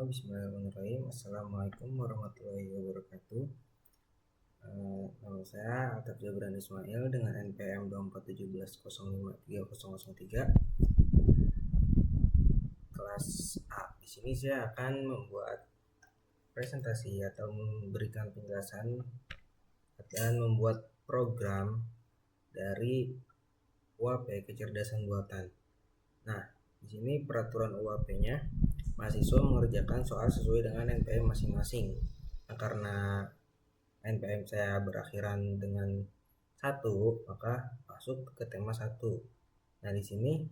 Bismillahirrahmanirrahim. Assalamualaikum warahmatullahi wabarakatuh. Nama saya Altaf Jabran Ismail dengan NPM 2417053003 kelas A. Di sini saya akan membuat presentasi atau memberikan penjelasan dan membuat program dari UAP kecerdasan buatan. Nah, di sini peraturan UAP-nya, mahasiswa mengerjakan soal sesuai dengan NPM masing-masing. Nah, karena NPM saya berakhiran dengan 1, maka masuk ke tema 1. Nah, di sini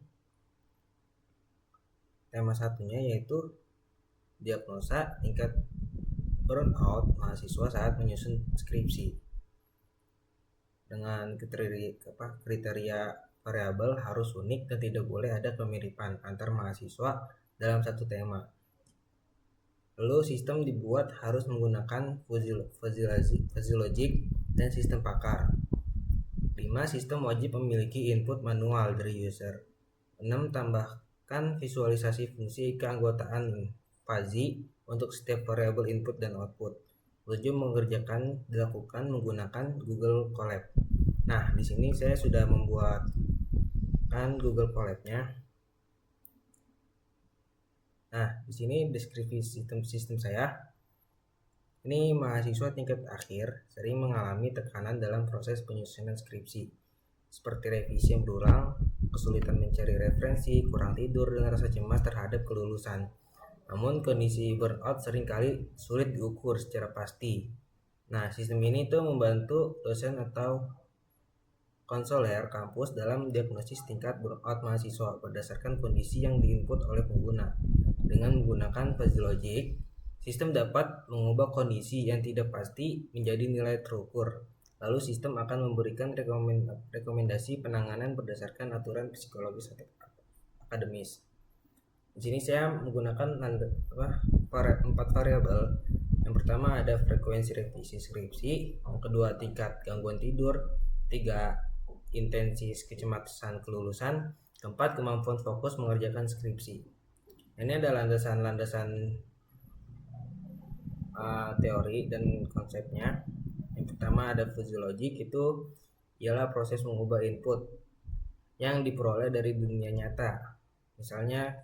tema satunya yaitu diagnosa tingkat burnout mahasiswa saat menyusun skripsi. Dengan kriteria variabel harus unik dan tidak boleh ada kemiripan antar mahasiswa dalam satu tema. Lalu sistem dibuat harus menggunakan fuzzy logic dan sistem pakar. 5. Sistem wajib memiliki input manual dari user. 6. Tambahkan visualisasi fungsi keanggotaan fuzzy untuk setiap variabel input dan output. 7. Mengerjakan dilakukan menggunakan Google Colab. Nah, di sini saya sudah membuatkan Google Colab-nya. Nah, di sini deskripsi sistem saya. Ini mahasiswa tingkat akhir sering mengalami tekanan dalam proses penyusunan skripsi, seperti revisi yang berulang, kesulitan mencari referensi, kurang tidur, dan rasa cemas terhadap kelulusan. Namun kondisi burnout seringkali sulit diukur secara pasti. Nah, sistem ini tuh membantu dosen atau konselor kampus dalam diagnosis tingkat burnout mahasiswa berdasarkan kondisi yang diinput oleh pengguna. Dengan menggunakan fuzzy logic, sistem dapat mengubah kondisi yang tidak pasti menjadi nilai terukur. Lalu sistem akan memberikan rekomendasi penanganan berdasarkan aturan psikologis atau akademis. Di sini saya menggunakan 4 variabel. Yang pertama ada frekuensi revisi skripsi, yang kedua tingkat gangguan tidur, 3 intensi kecemasan kelulusan, keempat kemampuan fokus mengerjakan skripsi. Ini ada landasan teori dan konsepnya. Yang pertama ada fuzzy logic, itu ialah proses mengubah input yang diperoleh dari dunia nyata. Misalnya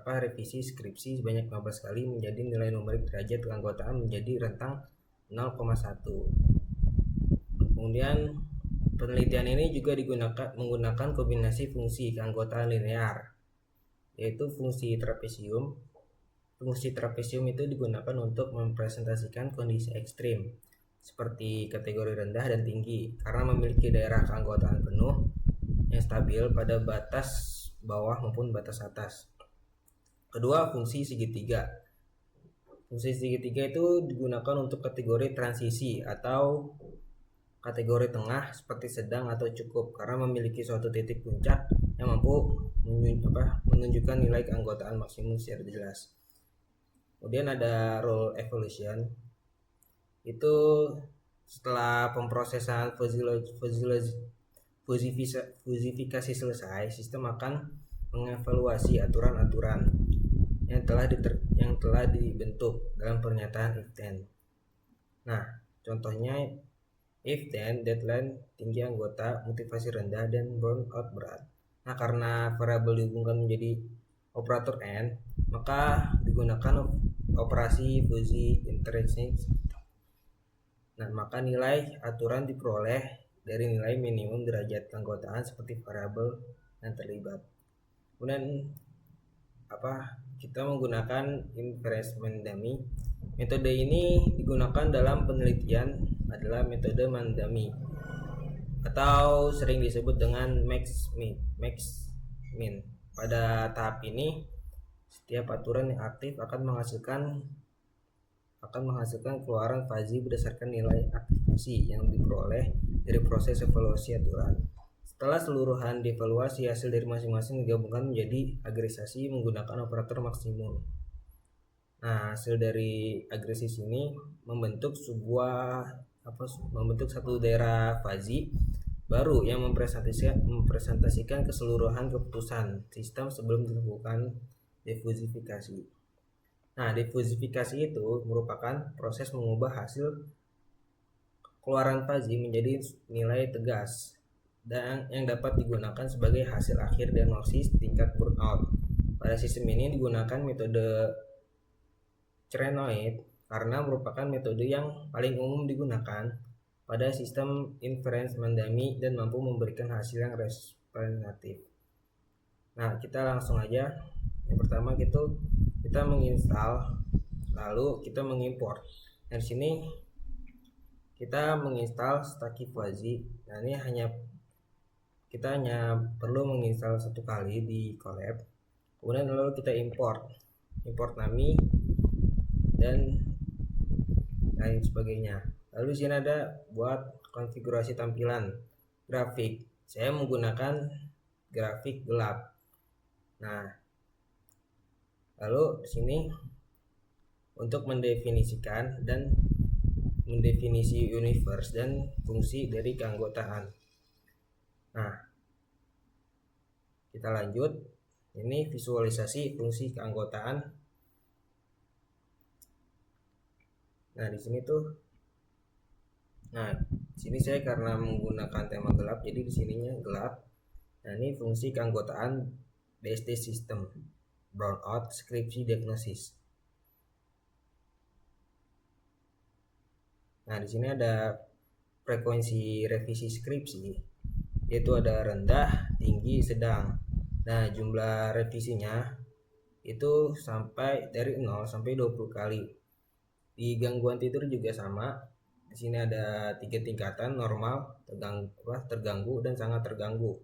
revisi skripsi sebanyak 15 kali menjadi nilai numerik derajat keanggotaan menjadi rentang 0,1. Kemudian penelitian ini juga menggunakan kombinasi fungsi keanggotaan linear, yaitu fungsi trapesium. Fungsi trapesium itu digunakan untuk mempresentasikan kondisi ekstrim seperti kategori rendah dan tinggi karena memiliki daerah keanggotaan penuh yang stabil pada batas bawah maupun batas atas. Kedua, fungsi segitiga. Fungsi segitiga itu digunakan untuk kategori transisi atau kategori tengah seperti sedang atau cukup karena memiliki suatu titik puncak yang mampu menunjukkan nilai keanggotaan maksimum secara jelas. Kemudian ada role evolution. Itu setelah pemrosesan fuzifikasi selesai, sistem akan mengevaluasi aturan-aturan yang telah dibentuk dalam pernyataan if then. Nah, contohnya if then, deadline tinggi anggota, motivasi rendah, dan burnout berat. Nah, karena variabel dihubungkan menjadi operator n, maka digunakan operasi fuzzy interaction. Nah, maka nilai aturan diperoleh dari nilai minimum derajat keanggotaan seperti variabel yang terlibat. Kemudian kita menggunakan inference dummy. Metode ini digunakan dalam penelitian adalah metode Mandami atau sering disebut dengan max min. Pada tahap ini, setiap aturan yang aktif akan menghasilkan keluaran fuzzy berdasarkan nilai aktivasi yang diperoleh dari proses evaluasi aturan. Setelah seluruhan dievaluasi, hasil dari masing-masing digabungkan menjadi agregisasi menggunakan operator maksimum. Nah, hasil dari agregisasi ini membentuk satu daerah fuzzy baru yang mempresentasikan keseluruhan keputusan sistem sebelum dilakukan defusifikasi. Nah, diversifikasi itu merupakan proses mengubah hasil keluaran fuzzy menjadi nilai tegas dan yang dapat digunakan sebagai hasil akhir diagnosis tingkat burnout. Pada sistem ini digunakan metode Cranoid karena merupakan metode yang paling umum digunakan pada sistem inference mendami dan mampu memberikan hasil yang representatif. Nah, kita langsung aja. Yang pertama gitu, kita menginstal, lalu kita mengimport. Nah, di sini kita menginstal Stacky Fuzzy. Nah, ini kita hanya perlu menginstal satu kali di Colab. Kemudian lalu kita import nami dan lain sebagainya. Lalu di sini ada buat konfigurasi tampilan grafik. Saya menggunakan grafik gelap. Nah, lalu di sini untuk mendefinisikan dan mendefinisi universe dan fungsi dari keanggotaan. Nah, kita lanjut. Ini visualisasi fungsi keanggotaan. Nah, di sini tuh, nah, di sini saya karena menggunakan tema gelap, jadi di sininya gelap. Nah, ini fungsi keanggotaan BSD System, Brownout, Skripsi, Diagnosis. Nah, di sini ada frekuensi revisi skripsi, yaitu ada rendah, tinggi, sedang. Nah, jumlah revisinya itu sampai dari 0 sampai 20 kali. Di gangguan tidur juga sama. Di sini ada 3 tingkatan: normal, terganggu, dan sangat terganggu.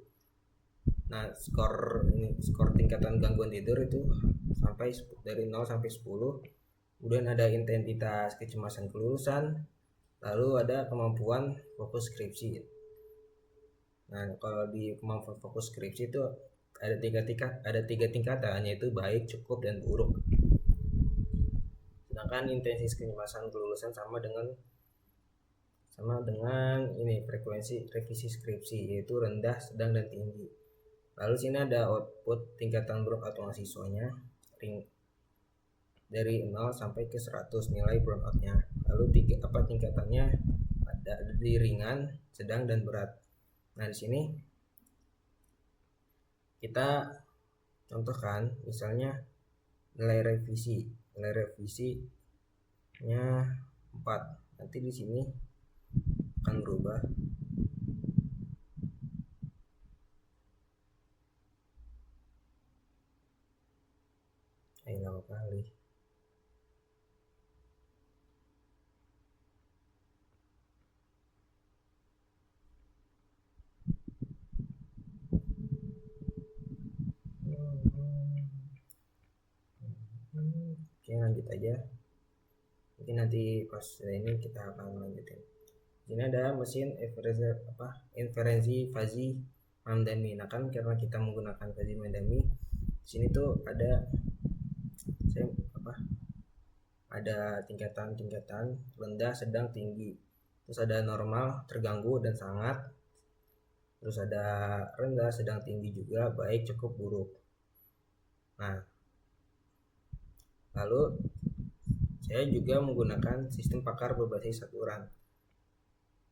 Nah, skor tingkatan gangguan tidur itu sampai dari 0 sampai 10. Kemudian ada intensitas kecemasan kelulusan, lalu ada kemampuan fokus skripsi. Nah, kalau di kemampuan fokus skripsi itu ada tiga tingkatan, yaitu baik, cukup, dan buruk. Sedangkan intensitas kecemasan kelulusan sama dengan ini frekuensi revisi skripsi, yaitu rendah, sedang, dan tinggi. Lalu sini ada output tingkatan burnout mahasiswanya dari 0 sampai ke 100 nilai burnoutnya. Lalu tingkatannya ada di ringan, sedang, dan berat. Nah, di sini kita contohkan misalnya nilai revisinya 4. Nanti di sini akan berubah. Lama kali. Oke, lanjut aja. Mungkin nanti pas ini kita akan lanjutin. Ini ada mesin inferensi fuzzy Mandami. Nah, kan karena kita menggunakan fuzzy Mandami, sini tuh ada tingkatan rendah, sedang, tinggi. Terus ada normal, terganggu, dan sangat. Terus ada rendah, sedang, tinggi juga, baik, cukup, buruk. Nah, lalu saya juga menggunakan sistem pakar berbasis aturan.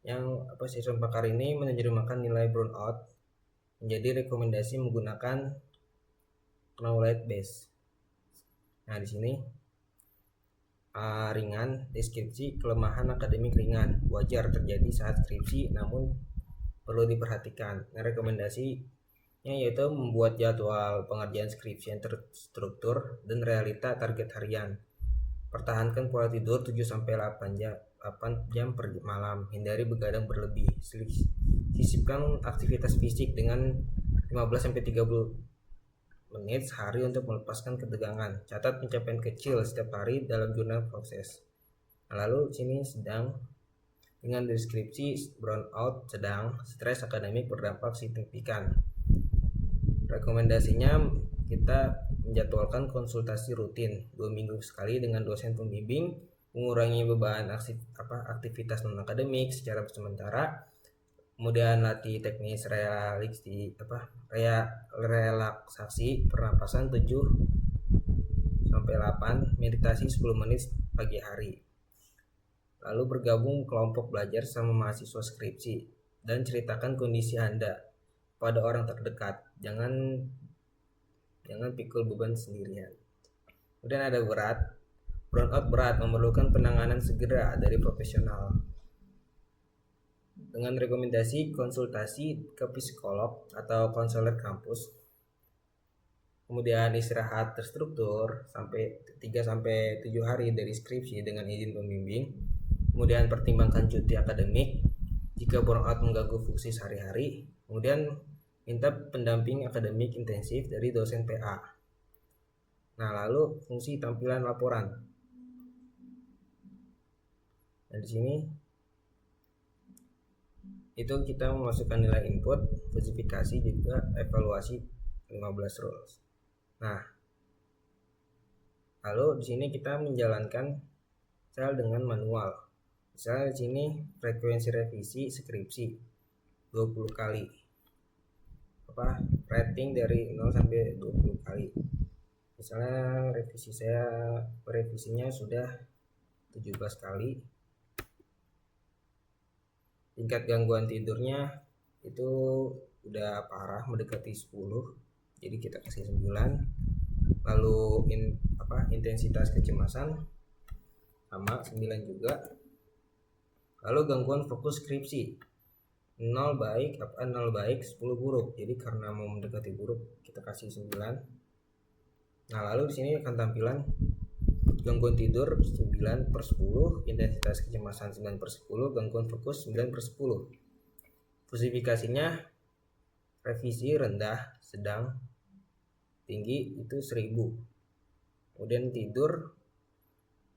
Yang sistem pakar ini menerjemahkan nilai burnout menjadi rekomendasi menggunakan knowledge base. Nah, di sini ringan, deskripsi, kelemahan akademik ringan, wajar terjadi saat skripsi, namun perlu diperhatikan. Nah, rekomendasinya yaitu membuat jadwal pengerjaan skripsi yang terstruktur dan realita target harian. Pertahankan pola tidur 7-8 jam per malam. Hindari begadang berlebih. Sisipkan aktivitas fisik dengan 15-30 menit sehari untuk melepaskan ketegangan. Catat pencapaian kecil setiap hari dalam jurnal proses. Lalu sini sedang, dengan deskripsi burnout sedang, stres akademik berdampak signifikan. Rekomendasinya kita menjadwalkan konsultasi rutin 2 minggu sekali dengan dosen pembimbing, mengurangi beban aktivitas non akademik secara sementara, kemudian latih teknis relaksasi pernapasan 7-10 sampai 8, meditasi 10 menit pagi hari. Lalu bergabung kelompok belajar sama mahasiswa skripsi dan ceritakan kondisi Anda pada orang terdekat. Jangan pikul beban sendirian. Kemudian ada berat. Burnout berat memerlukan penanganan segera dari profesional. Dengan rekomendasi konsultasi ke psikolog atau konselor kampus. Kemudian istirahat terstruktur sampai 3-7 hari dari skripsi dengan izin pembimbing. Kemudian pertimbangkan cuti akademik jika burnout mengganggu fungsi sehari-hari. Kemudian minta pendamping akademik intensif dari dosen PA. Nah, lalu fungsi tampilan laporan. Nah, di sini itu kita memasukkan nilai input, spesifikasi juga evaluasi 15 rules. Nah, lalu di sini kita menjalankan file dengan manual. Misalnya di sini frekuensi revisi skripsi 20 kali. Rating dari 0 sampai 20 kali. Misalnya revisinya sudah 17 kali. Tingkat gangguan tidurnya itu udah parah, mendekati 10. Jadi kita kasih 9. Lalu intensitas kecemasan sama 9 juga. Lalu gangguan fokus skripsi 0 baik, 10 buruk. Jadi karena mau mendekati buruk kita kasih 9. Nah, lalu di sini akan tampilan gangguan tidur 9/10, intensitas kecemasan 9/10, gangguan fokus 9/10. Spesifikasinya revisi rendah, sedang, tinggi itu 1000. Kemudian tidur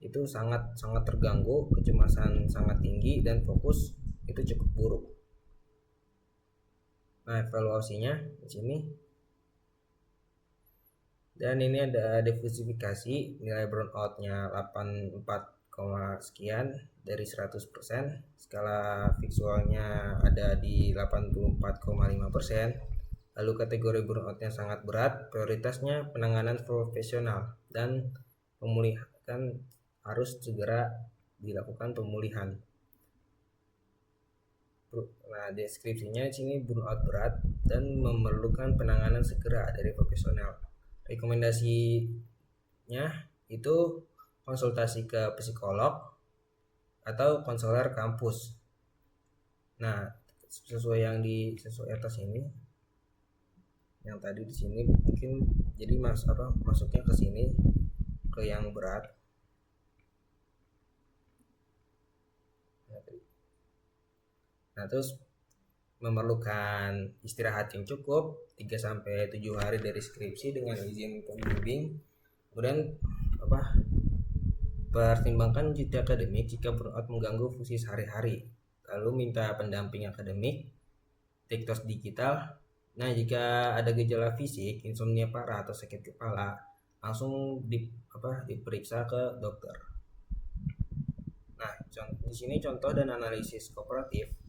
itu sangat terganggu, kecemasan sangat tinggi, dan fokus itu cukup buruk. Nah, evaluasinya di sini. Dan ini ada spesifikasi nilai burnout-nya 84, sekian dari 100%. Skala visualnya ada di 84,5%. Lalu kategori burnout-nya sangat berat, prioritasnya penanganan profesional dan pemulihan harus segera dilakukan pemulihan. Nah, deskripsinya di sini burnout berat dan memerlukan penanganan segera dari profesional. Rekomendasinya itu konsultasi ke psikolog atau konselor kampus. Nah, sesuai atas ini, yang tadi di sini mungkin jadi masuknya ke sini ke yang berat. Nah, terus memerlukan istirahat yang cukup 3-7 hari dari skripsi dengan izin pembimbing. Kemudian pertimbangkan cuti akademik jika burnout mengganggu fungsi sehari-hari. Lalu minta pendamping akademik, take test digital. Nah, jika ada gejala fisik, insomnia parah atau sakit kepala, langsung diperiksa ke dokter. Nah, di sini contoh dan analisis kooperatif.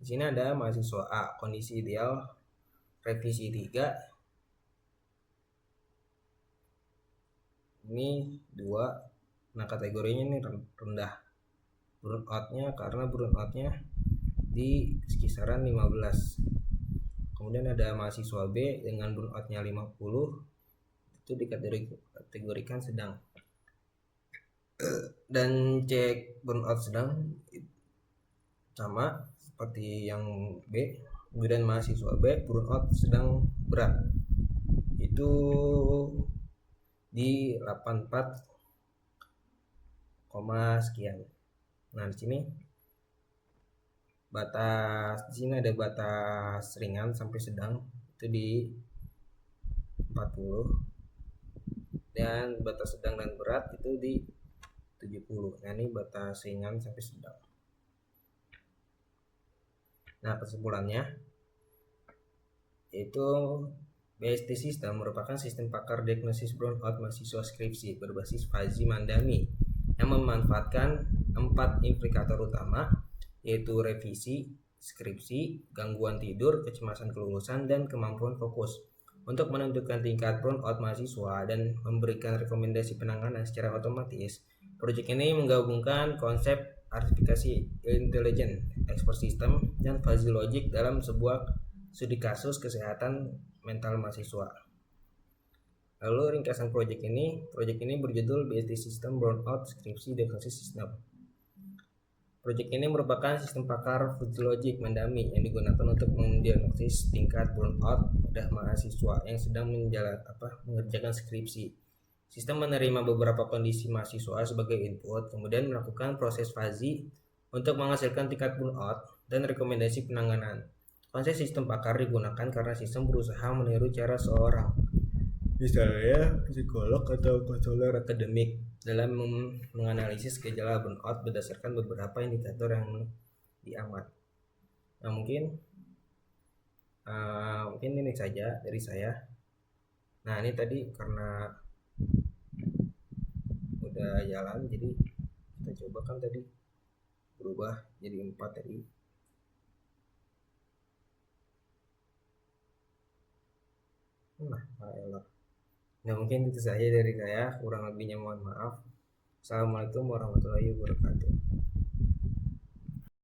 Di sini ada mahasiswa A, kondisi ideal revisi 3. Ini 2. Nah, kategorinya ini rendah. Burnoutnya di kisaran 15. Kemudian ada mahasiswa B dengan burnoutnya 50. Itu dikategorikan sedang. Dan cek burnout sedang sama seperti yang B. Kemudian mahasiswa B burnout sedang berat itu di 84, sekian. Nah, di sini ada batas ringan sampai sedang itu di 40, dan batas sedang dan berat itu di 70. Nah, ini batas ringan sampai sedang. Nah, kesimpulannya itu BST System merupakan sistem pakar diagnosis burnout mahasiswa skripsi berbasis Fuzzy Mandami yang memanfaatkan 4 indikator utama, yaitu revisi skripsi, gangguan tidur, kecemasan kelulusan, dan kemampuan fokus Untuk menentukan tingkat burnout mahasiswa dan memberikan rekomendasi penanganan secara otomatis, proyek ini menggabungkan konsep artifikasi intelijen, expert system, dan fuzzy logic dalam sebuah studi kasus kesehatan mental mahasiswa. Lalu ringkasan proyek ini berjudul BSD System Burnout Skripsi Diagnosis System. Proyek ini merupakan sistem pakar fuzzy logic mendami yang digunakan untuk mendiagnosis tingkat burnout pada mahasiswa yang sedang mengerjakan skripsi. Sistem menerima beberapa kondisi mahasiswa sebagai input, kemudian melakukan proses fuzzy untuk menghasilkan tingkat burnout dan rekomendasi penanganan. Konsep sistem pakar digunakan karena sistem berusaha meniru cara seorang, misalnya psikolog atau konselor akademik, dalam menganalisis gejala burnout berdasarkan beberapa indikator yang diamat. Nah, mungkin ini saja dari saya. Nah, ini tadi karena udah jalan, jadi kita coba kan tadi berubah jadi 4 tadi. Nah, mungkin itu saja dari saya, kurang lebihnya mohon maaf. Assalamualaikum warahmatullahi wabarakatuh.